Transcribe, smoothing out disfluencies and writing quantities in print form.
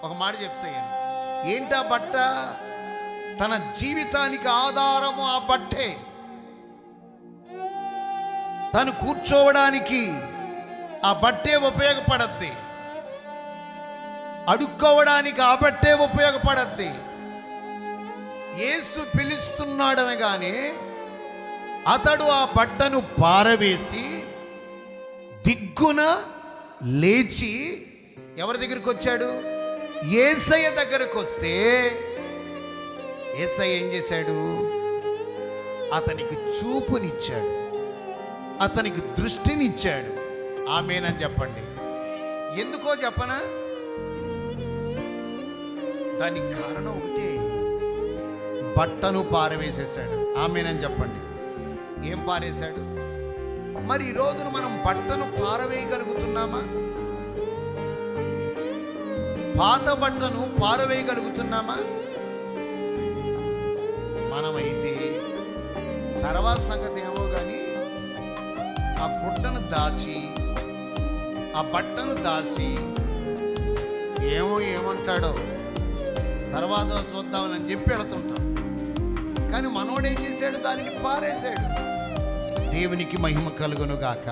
ఒక మాట చెప్తాను. ఏంటా బట్ట? తన జీవితానికి ఆధారము ఆ బట్టే. తను కూర్చోవడానికి ఆ బట్టే ఉపయోగపడద్ది, అడుక్కోవడానికి ఆ బట్టే ఉపయోగపడద్ది. యేసు పిలుస్తున్నాడనగానే అతడు ఆ బట్టను పారవేసి దిగ్గున లేచి ఎవరి దగ్గరికి వచ్చాడు? యేసయ్య దగ్గరకు వస్తే యేసయ్య ఏం చేశాడు? అతనికి చూపునిచ్చాడు, అతనికి దృష్టినిచ్చాడు. ఆమేనని చెప్పండి. ఎందుకో చెప్పనా? దానికి కారణం ఒకటే, బట్టను పారవేసేశాడు. ఆమేనని చెప్పండి. ఏం పారేశాడు? మరి ఈ రోజున మనం బట్టను పారవేయగలుగుతున్నామా? పాత బట్టను పారవేయగలుగుతున్నామా? మనమైతే తర్వాత సంగతి ఏమో కానీ ఆ గుడ్డను దాచి, ఆ బట్టను దాచి ఏమంటాడో తర్వాత చూద్దామని చెప్పి వెళుతుంటాం. కానీ మనోడు ఏం చేశాడు? దానిని పారేశాడు. దేవునికి మహిమ కలుగును గాక.